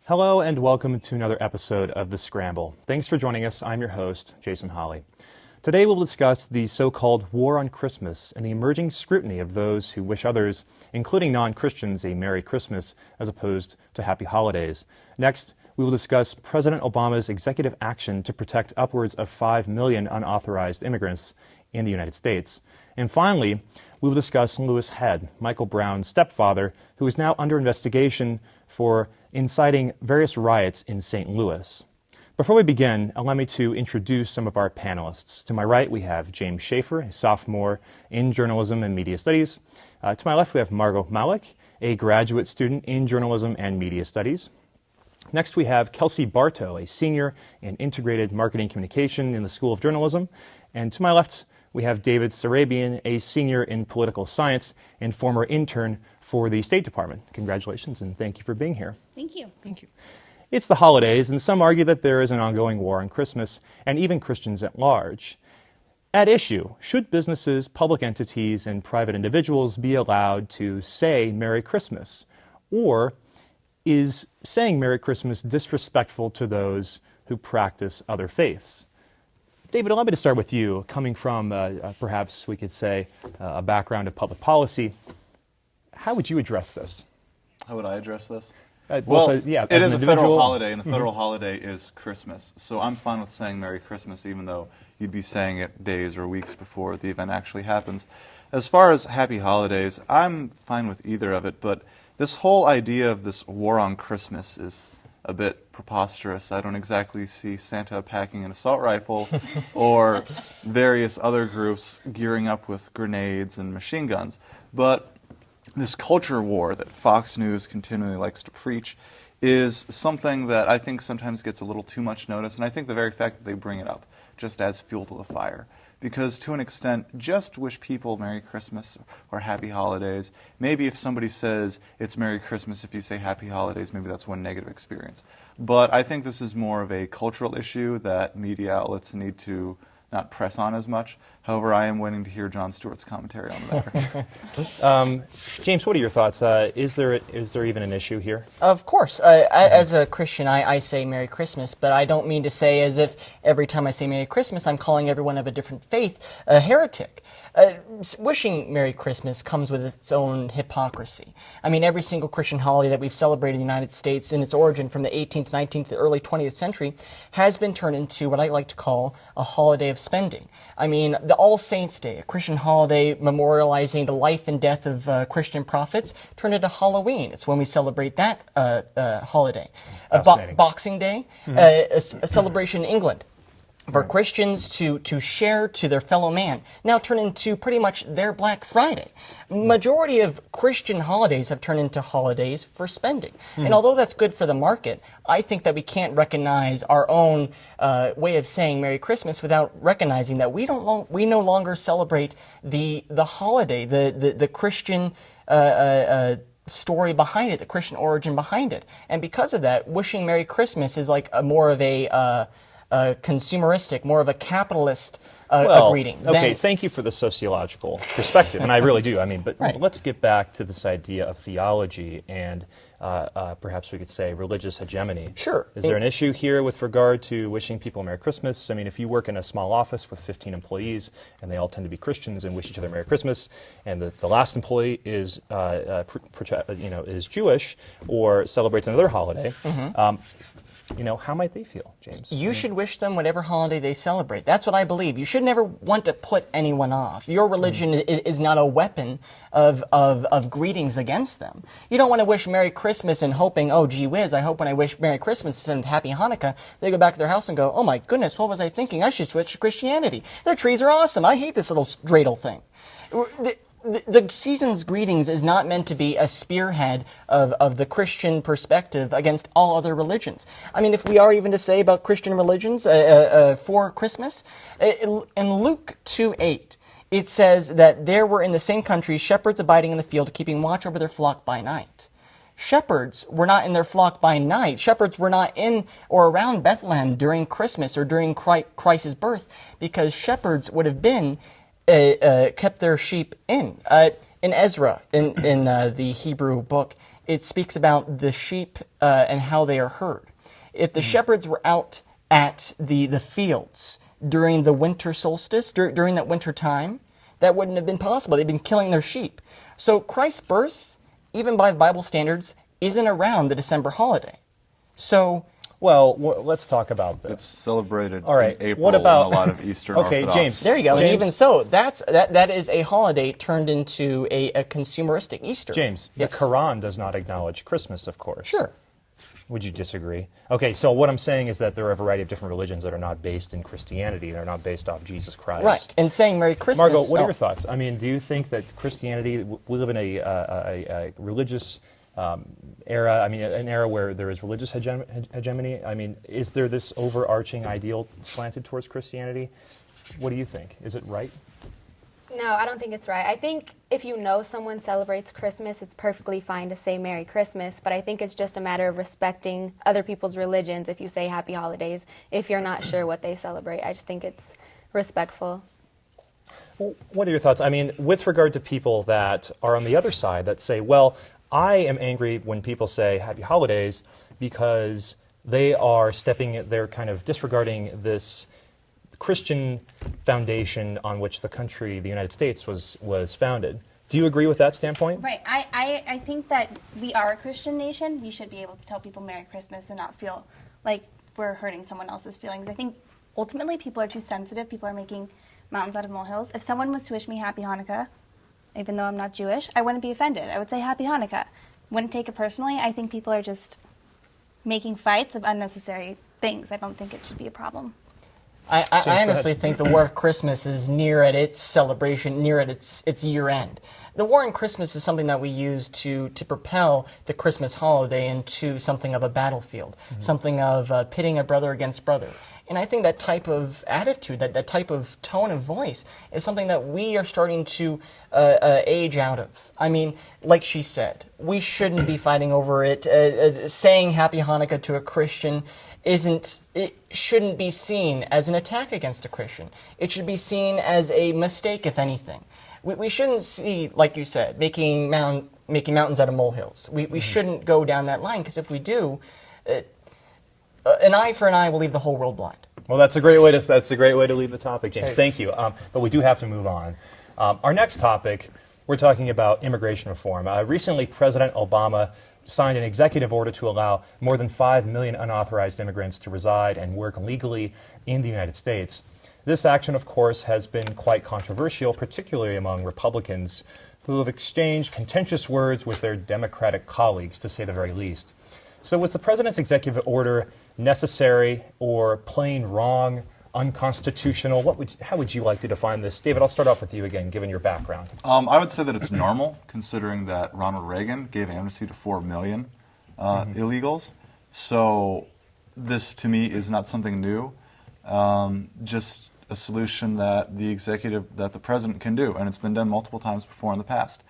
Hello and welcome to another episode of The Scramble. Thanks for joining us. I'm your host, Jason Hawley. Today we'll discuss the so-called War on Christmas and the emerging scrutiny of those who wish others, including non-Christians, a Merry Christmas as opposed to Happy Holidays. Next, we will discuss President Obama's executive action to protect upwards of 5 million unauthorized immigrants in the United States. And finally, we will discuss Louis Head, Michael Brown's stepfather, who is now under investigation for inciting various riots in St. Louis. Before we begin, allow me to introduce some of our panelists. To my right, we have James Schaefer, a sophomore in journalism and media studies. To my left, we have Margot Malik, a graduate student in journalism and media studies. Next, we have Kelsey Bartow, a senior in integrated marketing communication in the School of Journalism. And to my left, we have David Sarabian, a senior in political science and former intern for the State Department. Congratulations and thank you for being here. Thank you. Thank you. It's the holidays, and some argue that there is an ongoing war on Christmas, and even Christians at large. At issue, should businesses, public entities, and private individuals be allowed to say Merry Christmas? Or is saying Merry Christmas disrespectful to those who practice other faiths? David, allow me to start with you. Coming from, perhaps we could say, a background of public policy, how would you address this? How would I address this? It is a federal holiday, and the federal holiday is Christmas. So I'm fine with saying Merry Christmas, even though you'd be saying it days or weeks before the event actually happens. As far as Happy Holidays, I'm fine with either of it, but this whole idea of this war on Christmas is a bit preposterous. I don't exactly see Santa packing an assault rifle or various other groups gearing up with grenades and machine guns. But this culture war that Fox News continually likes to preach is something that I think sometimes gets a little too much notice, and I think the very fact that they bring it up just adds fuel to the fire. Because to an extent, just wish people Merry Christmas or Happy Holidays. Maybe if somebody says it's Merry Christmas, if you say Happy Holidays, maybe that's one negative experience. But I think this is more of a cultural issue that media outlets need to not press on as much. However, I am waiting to hear Jon Stewart's commentary on the matter. James, what are your thoughts? Is there even an issue here? Of course. As a Christian, I say Merry Christmas, but I don't mean to say as if every time I say Merry Christmas, I'm calling everyone of a different faith a heretic. Wishing Merry Christmas comes with its own hypocrisy. I mean, every single Christian holiday that we've celebrated in the United States in its origin from the 18th, 19th, the early 20th century has been turned into what I like to call a holiday of spending. I mean, the All Saints' Day, a Christian holiday memorializing the life and death of Christian prophets, turned into Halloween. It's when we celebrate that holiday. Boxing Day, a celebration in England for Christians to share to their fellow man, now turned into pretty much their Black Friday. Majority of Christian holidays have turned into holidays for spending. And although that's good for the market, I think that we can't recognize our own way of saying Merry Christmas without recognizing that we no longer celebrate the holiday, the Christian story behind it, the Christian origin behind it. And because of that, wishing Merry Christmas is like more of a consumeristic, more of a capitalist greeting. Okay, thank you for the sociological perspective, and I really do. I mean, but Right. Let's get back to this idea of theology and perhaps we could say religious hegemony. Sure. Is there an issue here with regard to wishing people Merry Christmas? I mean, if you work in a small office with 15 employees and they all tend to be Christians and wish each other Merry Christmas, and the last employee is is Jewish or celebrates another holiday. How might they feel, James? You should wish them whatever holiday they celebrate. That's what I believe. You should never want to put anyone off. Your religion is not a weapon of greetings against them. You don't want to wish Merry Christmas and hoping, oh, gee whiz, I hope when I wish Merry Christmas instead of Happy Hanukkah, they go back to their house and go, oh my goodness, what was I thinking? I should switch to Christianity. Their trees are awesome. I hate this little dreidel thing. The season's greetings is not meant to be a spearhead of the Christian perspective against all other religions. I mean, if we are even to say about Christian religions for Christmas, in Luke 2:8, it says that there were in the same country shepherds abiding in the field, keeping watch over their flock by night. Shepherds were not in their flock by night. Shepherds were not in or around Bethlehem during Christmas or during Christ's birth, because shepherds would have been kept their sheep in. In Ezra, in the Hebrew book, it speaks about the sheep and how they are herd. If the shepherds were out at the fields during the winter solstice, during that winter time, that wouldn't have been possible. They'd been killing their sheep. So Christ's birth, even by Bible standards, isn't around the December holiday. So, well, let's talk about this. It's celebrated All right. in April What about in a lot of Eastern Okay, Orthodox. James. there you go. James, And even so, that is a holiday turned into a consumeristic Easter. James, Yes. the Quran does not acknowledge Christmas, of course. Sure. Would you disagree? Okay, so what I'm saying is that there are a variety of different religions that are not based in Christianity. They're not based off Jesus Christ. Right. And saying Merry Christmas. Margot, what are your thoughts? I mean, do you think that Christianity, we live in a religious era, I mean, an era where there is religious hegemony? I mean, is there this overarching ideal slanted towards Christianity? What do you think? Is it right? No, I don't think it's right. I think if you know someone celebrates Christmas, it's perfectly fine to say Merry Christmas, but I think it's just a matter of respecting other people's religions if you say Happy Holidays, if you're not sure what they celebrate. I just think it's respectful. Well, what are your thoughts? I mean, with regard to people that are on the other side that say, well, I am angry when people say Happy Holidays because they're kind of disregarding this Christian foundation on which the country, the United States, was founded. Do you agree with that standpoint? Right. I think that we are a Christian nation. We should be able to tell people Merry Christmas and not feel like we're hurting someone else's feelings. I think ultimately people are too sensitive. People are making mountains out of molehills. If someone was to wish me Happy Hanukkah, even though I'm not Jewish, I wouldn't be offended. I would say Happy Hanukkah. Wouldn't take it personally. I think people are just making fights of unnecessary things. I don't think it should be a problem. I honestly think the War of Christmas is near at its celebration, near at its year end. The War on Christmas is something that we use to propel the Christmas holiday into something of a battlefield, something of pitting a brother against brother. And I think that type of attitude, that type of tone of voice, is something that we are starting to age out of. I mean, like she said, we shouldn't be fighting over it. Saying Happy Hanukkah to a Christian shouldn't be seen as an attack against a Christian. It should be seen as a mistake, if anything. We shouldn't see, like you said, making mountains out of molehills. We shouldn't go down that line, because if we do, an eye for an eye will leave the whole world blind. Well, that's a great way to leave the topic, James. Thank you. But we do have to move on. Our next topic, we're talking about immigration reform. Recently, President Obama signed an executive order to allow more than 5 million unauthorized immigrants to reside and work legally in the United States. This action, of course, has been quite controversial, particularly among Republicans who have exchanged contentious words with their Democratic colleagues, to say the very least. So was the president's executive order necessary or plain wrong, unconstitutional? How would you like to define this? David, I'll start off with you again, given your background. I would say that it's normal, considering that Ronald Reagan gave amnesty to 4 million illegals. So this, to me, is not something new. Just a solution that the president can do, and it's been done multiple times before in the past.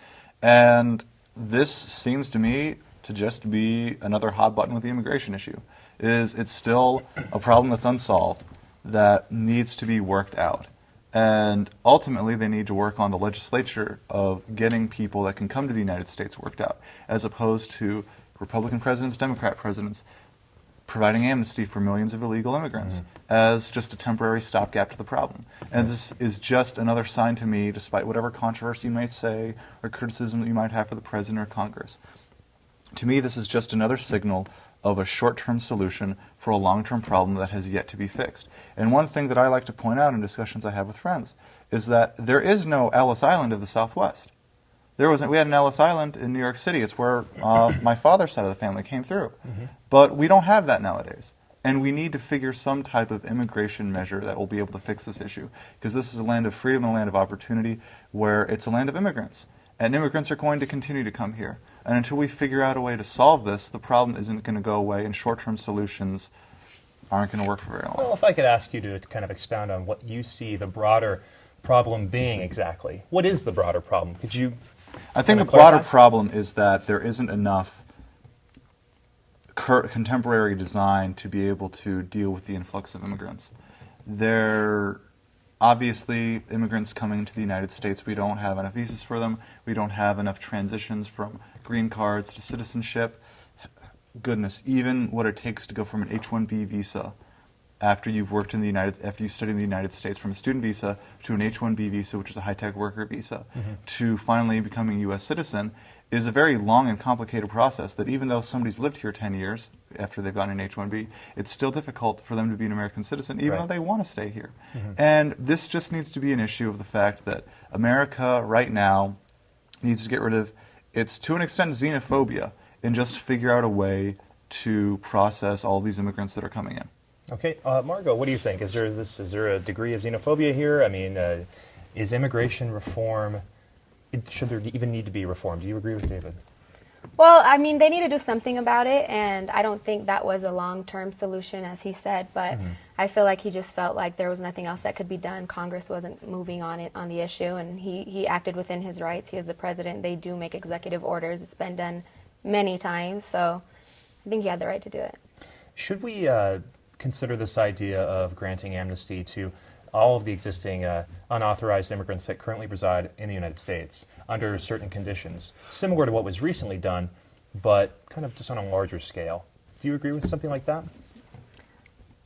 And this seems to me to just be another hot button with the immigration issue. It's still a problem that's unsolved, that needs to be worked out. And ultimately, they need to work on the legislature of getting people that can come to the United States worked out, as opposed to Republican presidents, Democrat presidents, providing amnesty for millions of illegal immigrants as just a temporary stopgap to the problem. And this is just another sign to me, despite whatever controversy you might say or criticism that you might have for the president or Congress. To me, this is just another signal of a short-term solution for a long-term problem that has yet to be fixed. And one thing that I like to point out in discussions I have with friends is that there is no Ellis Island of the Southwest. We had an Ellis Island in New York City. It's where my father's side of the family came through. But we don't have that nowadays. And we need to figure some type of immigration measure that will be able to fix this issue. Because this is a land of freedom and a land of opportunity where it's a land of immigrants. And immigrants are going to continue to come here. And until we figure out a way to solve this, the problem isn't going to go away, and short-term solutions aren't going to work for very long. Well, if I could ask you to kind of expound on what you see the broader problem being exactly. What is the broader problem? Could you I think the clarify? broader problem is that there isn't enough contemporary design to be able to deal with the influx of immigrants. There obviously, immigrants coming to the United States, we don't have enough visas for them. We don't have enough transitions from green cards to citizenship. Goodness, even what it takes to go from an H-1B visa after you've worked in the after you studied in the United States, from a student visa to an H-1B visa, which is a high-tech worker visa, to finally becoming a U.S. citizen, is a very long and complicated process that even though somebody's lived here 10 years after they've gotten an H-1B, it's still difficult for them to be an American citizen, even though they want to stay here. And this just needs to be an issue of the fact that America right now needs to get rid of its, to an extent, xenophobia, and just figure out a way to process all these immigrants that are coming in. Okay, Margot, what do you think? Is there a degree of xenophobia here? I mean, is immigration reform, should there even need to be reform? Do you agree with David? Well, I mean, they need to do something about it, and I don't think that was a long-term solution, as he said, but I feel like he just felt like there was nothing else that could be done. Congress wasn't moving on the issue, and he acted within his rights. He is the president. They do make executive orders. It's been done many times, so I think he had the right to do it. Should we consider this idea of granting amnesty to all of the existing unauthorized immigrants that currently reside in the United States under certain conditions, similar to what was recently done, but kind of just on a larger scale? Do you agree with something like that?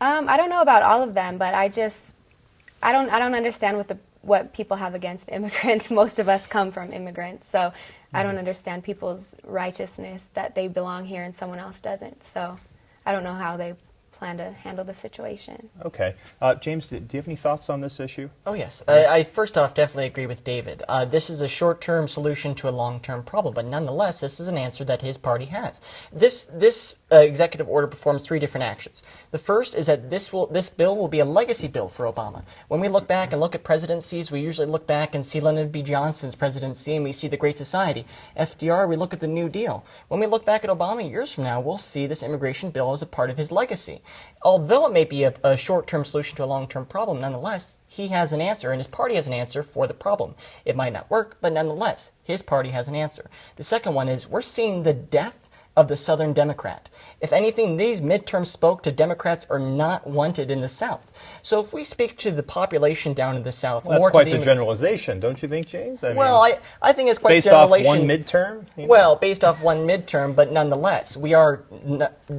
I don't know about all of them, but I don't understand what people have against immigrants. Most of us come from immigrants, so I don't understand people's righteousness that they belong here and someone else doesn't. So I don't know how they plan to handle the situation. Okay. James, do you have any thoughts on this issue? Oh, yes. I first off definitely agree with David. This is a short-term solution to a long-term problem, but nonetheless, this is an answer that his party has. This executive order performs three different actions. The first is that this bill will be a legacy bill for Obama. When we look back and look at presidencies, we usually look back and see Lyndon B. Johnson's presidency, and we see the Great Society. FDR, we look at the New Deal. When we look back at Obama years from now, we'll see this immigration bill as a part of his legacy. Although it may be a short-term solution to a long-term problem, nonetheless, he has an answer, and his party has an answer for the problem. It might not work, but nonetheless, his party has an answer. The second one is we're seeing the death of the Southern Democrat. If anything, these midterms spoke to Democrats are not wanted in the South. So if we speak to the population down in the South, well, that's more quite to the generalization, don't you think, James? I I think it's quite based generalization. Off one midterm? You know? Well, based off one midterm, but nonetheless, we are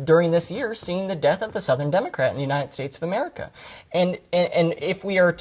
during this year seeing the death of the Southern Democrat in the United States of America, and if we are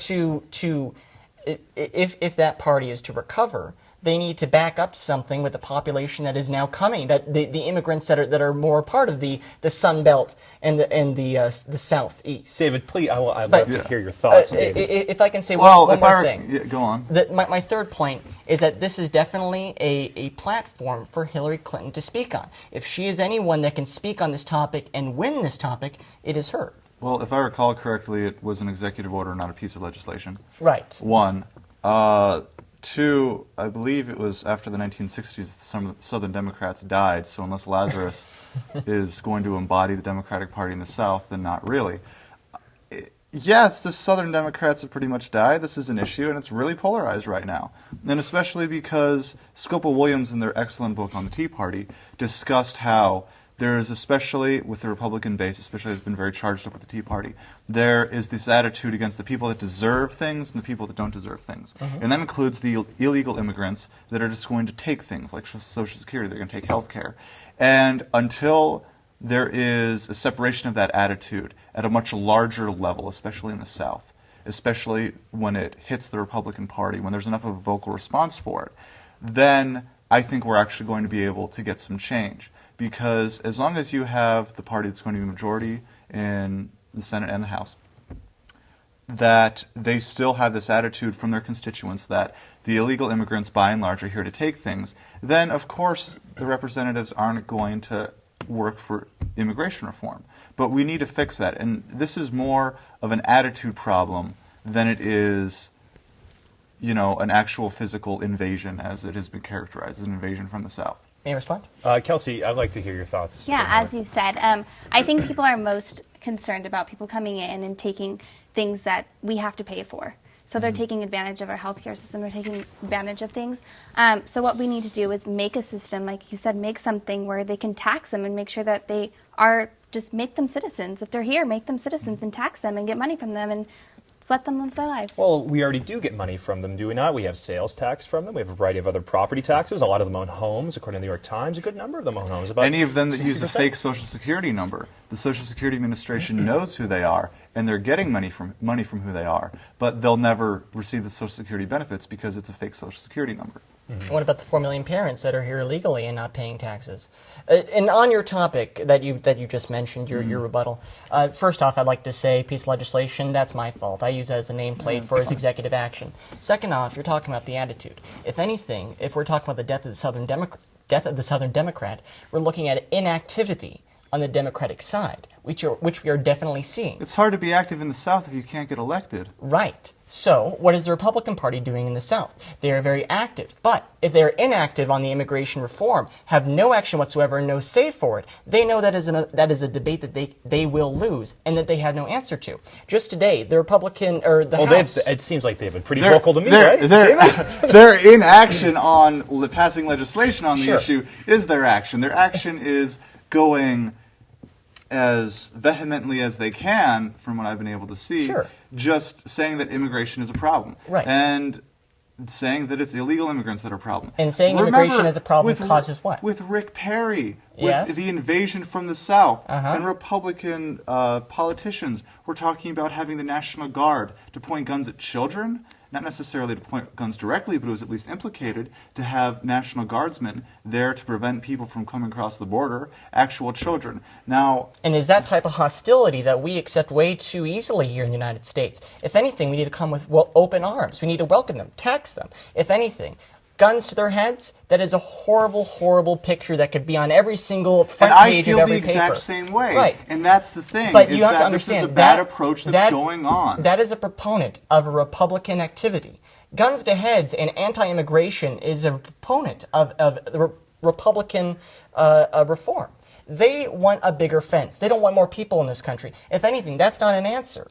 if that party is to recover, they need to back up something with the population that is now coming, that the immigrants that are more part of the Sun Belt and the Southeast. David, please, I'd love to hear your thoughts. David. If I can say one more thing. Yeah, go on. My third point is that this is definitely a platform for Hillary Clinton to speak on. If she is anyone that can speak on this topic and win this topic, it is her. Well, if I recall correctly, it was an executive order, not a piece of legislation. Right. One. Two, I believe it was after the 1960s some of the Southern Democrats died, so unless Lazarus is going to embody the Democratic Party in the South, then not really. Yeah, the Southern Democrats have pretty much died. This is an issue, and it's really polarized right now. And especially because Scopel Williams, in their excellent book on the Tea Party, discussed how there is, especially with the Republican base, especially has been very charged up with the Tea Party, there is this attitude against the people that deserve things and the people that don't deserve things. And that includes the illegal immigrants that are just going to take things like Social Security, they're going to take health care. And until there is a separation of that attitude at a much larger level, especially in the South, especially when it hits the Republican Party, when there's enough of a vocal response for it, then I think we're actually going to be able to get some change. Because as long as you have the party that's going to be majority in the Senate and the House, that they still have this attitude from their constituents that the illegal immigrants by and large are here to take things, then of course the representatives aren't going to work for immigration reform. But we need to fix that. And this is more of an attitude problem than it is, you know, an actual physical invasion as it has been characterized as an invasion from the South. May I respond? Kelsey, I'd like to hear your thoughts. Yeah, as you said, I think people are most concerned about people coming in and taking things that we have to pay for. So they're taking advantage of our healthcare system. They're taking advantage of things. So what we need to do is make a system, like you said, make something where they can tax them and make sure that they are, just make them citizens. If they're here, make them citizens and tax them and get money from them and Just let them live their lives. Well, we already do get money from them, do we not? We have sales tax from them. We have a variety of other property taxes. A lot of them own homes, according to the New York Times. A good number of them own homes. About Any of them that use a 60%. fake Social Security number. The Social Security Administration knows who they are, and they're getting money from who they are, but they'll never receive the Social Security benefits because it's a fake Social Security number. What about the 4 million parents that are here illegally and not paying taxes? And on your topic that you just mentioned, your rebuttal, first off, I'd like to say piece of legislation, that's my fault. I use that as a nameplate for his executive action. Second off, you're talking about the attitude. If anything, if we're talking about the death of the Southern Democrat, we're looking at inactivity on the Democratic side, which we are definitely seeing. It's hard to be active in the South if you can't get elected. Right. So, what is the Republican Party doing in the South? They are very active. But if they're inactive on the immigration reform, have no action whatsoever and no say for it, they know that is a debate that they will lose and that they have no answer to. Just today, the Republican, or the House... It seems like they've been pretty vocal to me, right? Their inaction on passing legislation on the Sure. issue is their action. Their action is going as vehemently as they can, from what I've been able to see, Sure. just saying that immigration is a problem. Right. And saying that it's illegal immigrants that are a problem. And saying immigration is a problem causes what? With Rick Perry, Yes. with the invasion from the South, Uh-huh. and Republican politicians were talking about having the National Guard to point guns at children, not necessarily to point guns directly, but it was at least implicated to have National Guardsmen there to prevent people from coming across the border, actual children. Now, And is that type of hostility that we accept way too easily here in the United States? If anything, we need to come with open arms. We need to welcome them, tax them. If anything, guns to their heads, that is a horrible, horrible picture that could be on every single front and I page feel of the every exact paper. same way. Right. And that's the thing, But is you have to that understand this is a bad that- approach that's that- going on. That is a proponent of a Republican activity. Guns to heads and anti-immigration is a proponent of the Republican reform. They want a bigger fence. They don't want more people in this country. If anything, that's not an answer.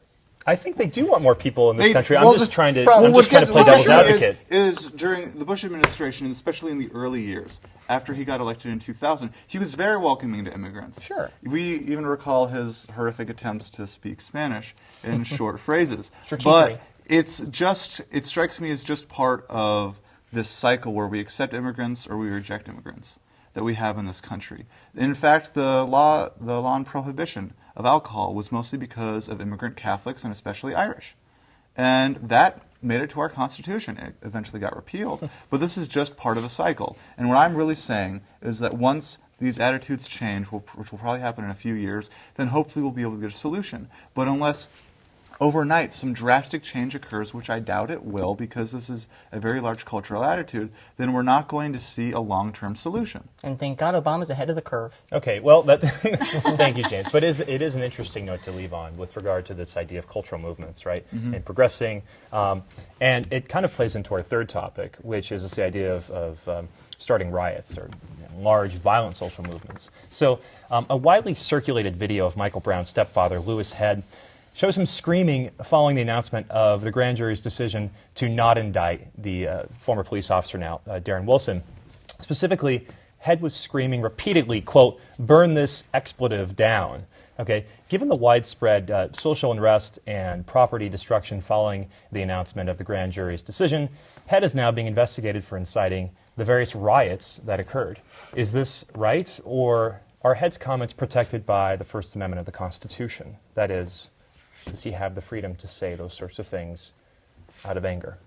I think they do want more people in this country. well, I'm just trying to well, I'm just trying to play what devil's gets me advocate. Is during the Bush administration, and especially in the early years, after he got elected in 2000, he was very welcoming to immigrants. Sure. We even recall his horrific attempts to speak Spanish in short phrases. Strategery. But it strikes me as just part of this cycle where we accept immigrants or we reject immigrants that we have in this country. In fact, the law on prohibition of alcohol was mostly because of immigrant Catholics and especially Irish. And that made it to our Constitution. It eventually got repealed. But this is just part of a cycle. And what I'm really saying is that once these attitudes change, which will probably happen in a few years, then hopefully we'll be able to get a solution. But unless overnight some drastic change occurs, which I doubt it will because this is a very large cultural attitude, then we're not going to see a long-term solution. And thank God Obama's ahead of the curve. Okay, well, thank you, James. But it is an interesting note to leave on with regard to this idea of cultural movements, right, and progressing. And it kind of plays into our third topic, which is this idea of starting riots or large, violent social movements. So a widely circulated video of Michael Brown's stepfather, Louis Head, shows him screaming following the announcement of the grand jury's decision to not indict the former police officer now, Darren Wilson. Specifically, Head was screaming repeatedly, quote, "burn this expletive down." Okay, given the widespread social unrest and property destruction following the announcement of the grand jury's decision, Head is now being investigated for inciting the various riots that occurred. Is this right, or are Head's comments protected by the First Amendment of the Constitution? That is, does he have the freedom to say those sorts of things out of anger?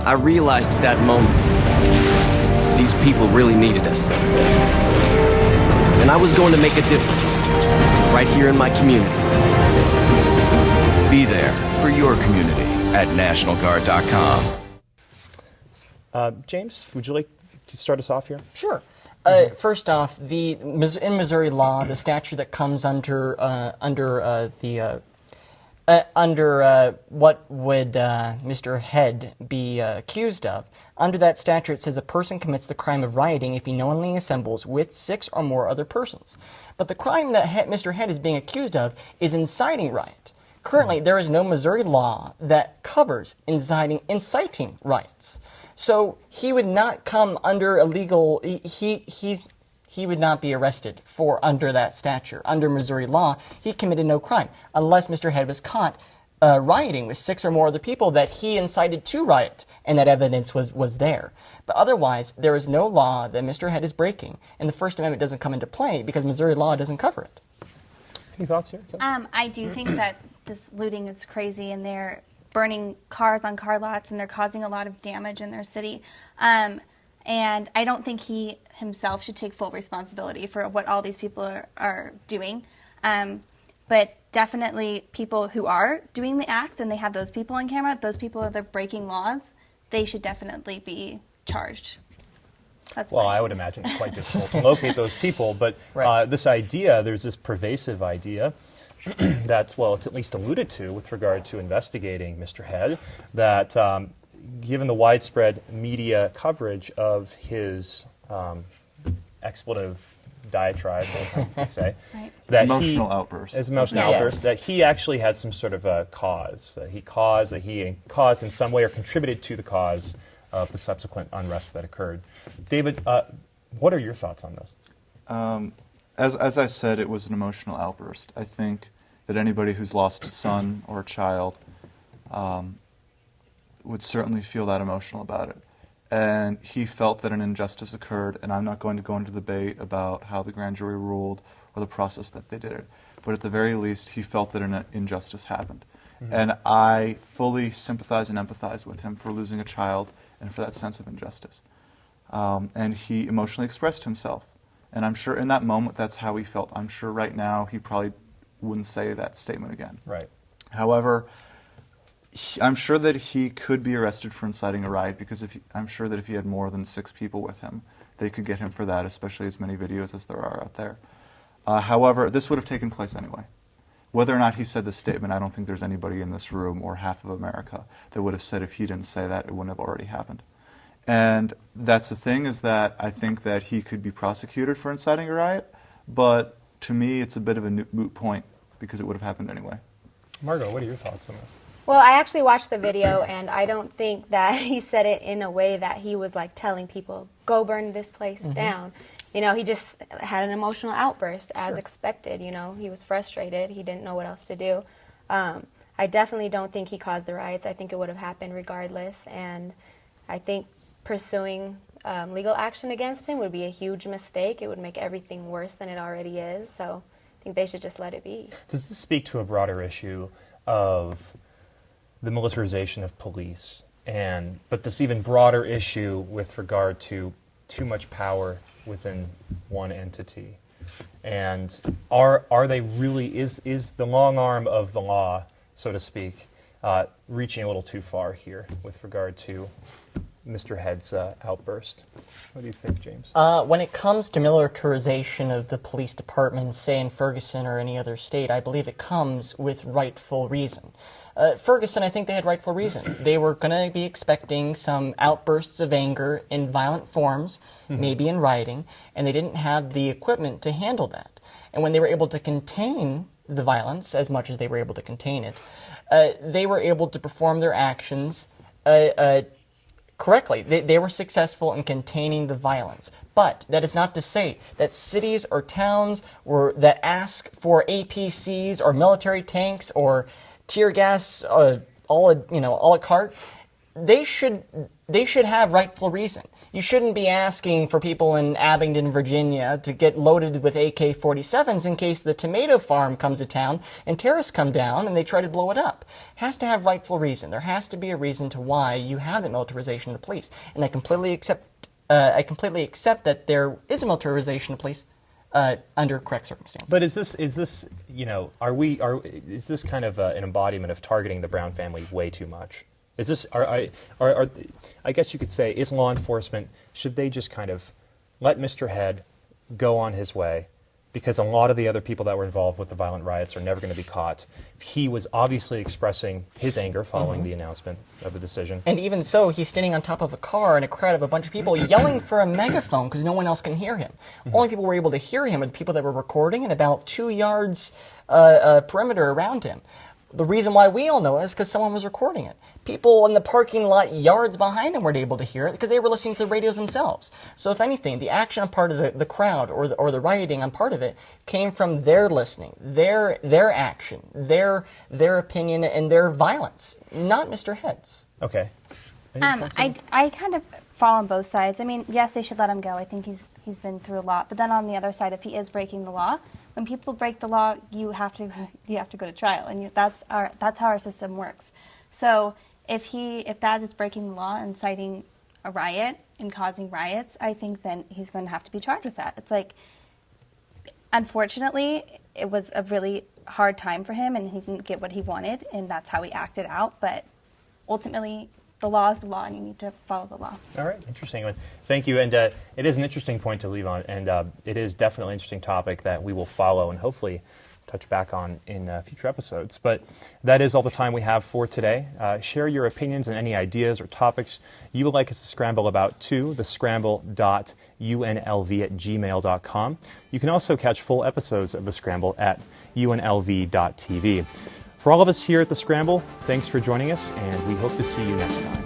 I realized at that moment, these people really needed us. And I was going to make a difference, right here in my community. Be there for your community at NationalGuard.com. James, would you like to start us off here? Sure. First off, in Missouri law, the statute that comes under the Under what would Mr. Head be accused of? Under that statute, it says a person commits the crime of rioting if he knowingly assembles with 6 or more other persons. But the crime that Mr. Head is being accused of is inciting riot. Currently, there is no Missouri law that covers inciting riots. So he would not come under a legal. He would not be arrested for under that statute. Under Missouri law, he committed no crime unless Mr. Head was caught rioting with 6 or more other people that he incited to riot, and that evidence was there. But otherwise, there is no law that Mr. Head is breaking, and the First Amendment doesn't come into play because Missouri law doesn't cover it. Any thoughts here? I do think that this looting is crazy, and they're burning cars on car lots, and they're causing a lot of damage in their city. And I don't think he himself should take full responsibility for what all these people are doing. But definitely people who are doing the acts and they have those people on camera, those people that are breaking laws, they should definitely be charged. That's Well, my I would imagine it's quite difficult to locate those people, but Right. this idea, there's this pervasive idea that, well, it's at least alluded to with regard to investigating Mr. Head, that given the widespread media coverage of his expletive diatribe, let's say, Right. that Emotional outburst. As emotional Yes. outburst, that he actually had some sort of a cause, that he caused in some way or contributed to the cause of the subsequent unrest that occurred. David, what are your thoughts on this? As I said, it was an emotional outburst. I think that anybody who's lost a son or a child would certainly feel that emotional about it. And he felt that an injustice occurred, and I'm not going to go into debate about how the grand jury ruled or the process that they did it. But at the very least, he felt that an injustice happened. And I fully sympathize and empathize with him for losing a child and for that sense of injustice. And he emotionally expressed himself. And I'm sure in that moment, that's how he felt. I'm sure right now he probably wouldn't say that statement again. Right. However, I'm sure that he could be arrested for inciting a riot because I'm sure that if he had more than 6 people with him, they could get him for that, especially as many videos as there are out there. However, this would have taken place anyway. Whether or not he said this statement, I don't think there's anybody in this room or half of America that would have said if he didn't say that, it wouldn't have already happened. And that's the thing, is that I think that he could be prosecuted for inciting a riot, but to me it's a bit of a moot point because it would have happened anyway. Margot, what are your thoughts on this? Well, I actually watched the video, and I don't think that he said it in a way that he was like telling people, go burn this place down. You know, he just had an emotional outburst as expected. You know, he was frustrated. He didn't know what else to do. I definitely don't think he caused the riots. I think it would have happened regardless. And I think pursuing legal action against him would be a huge mistake. It would make everything worse than it already is. So I think they should just let it be. Does this speak to a broader issue of the militarization of police, but this even broader issue with regard to too much power within one entity? And are they really, is the long arm of the law, so to speak, reaching a little too far here with regard to Mr. Head's outburst? What do you think, James? When it comes to militarization of the police department, say in Ferguson or any other state, I believe it comes with rightful reason. Ferguson, I think they had rightful reason. They were going to be expecting some outbursts of anger in violent forms, maybe in rioting, and they didn't have the equipment to handle that. And when they were able to contain the violence, as much as they were able to contain it, they were able to perform their actions correctly. They were successful in containing the violence. But that is not to say that cities or towns that ask for APCs or military tanks or tear gas, a la carte, they should have rightful reason. You shouldn't be asking for people in Abingdon, Virginia to get loaded with AK-47s in case the tomato farm comes to town and terrorists come down and they try to blow it up. It has to have rightful reason. There has to be a reason to why you have the militarization of the police. And I completely accept that there is a militarization of police under correct circumstances. But is this is this kind of an embodiment of targeting the Brown family way too much? Is this I guess you could say, is law enforcement, should they just kind of let Mr. Head go on his way, because a lot of the other people that were involved with the violent riots are never going to be caught. He was obviously expressing his anger following the announcement of the decision. And even so, he's standing on top of a car in a crowd of a bunch of people yelling for a megaphone because no one else can hear him. Only people who were able to hear him are the people that were recording and about 2 yards perimeter around him. The reason why we all know it is because someone was recording it. People in the parking lot yards behind him weren't able to hear it because they were listening to the radios themselves. So if anything, the action on part of the crowd or the rioting on part of it came from their listening, their action, their opinion, and their violence, not Mr. Head's. Okay. Any thoughts on this? I kind of fall on both sides. I mean, yes, they should let him go. I think he's been through a lot. But then on the other side, if he is breaking the law, when people break the law, you have to go to trial, and that's how our system works. So if that is breaking the law, inciting a riot and causing riots, I think then he's going to have to be charged with that. It's like, unfortunately, it was a really hard time for him, and he didn't get what he wanted, and that's how he acted out. But ultimately, the law is the law, and you need to follow the law. All right, interesting. Well, thank you. And it is an interesting point to leave on, and it is definitely an interesting topic that we will follow and hopefully touch back on in future episodes. But that is all the time we have for today. Share your opinions and any ideas or topics you would like us to scramble about to thescramble.unlv@gmail.com. You can also catch full episodes of The Scramble at UNLV-TV. For all of us here at The Scramble, thanks for joining us, and we hope to see you next time.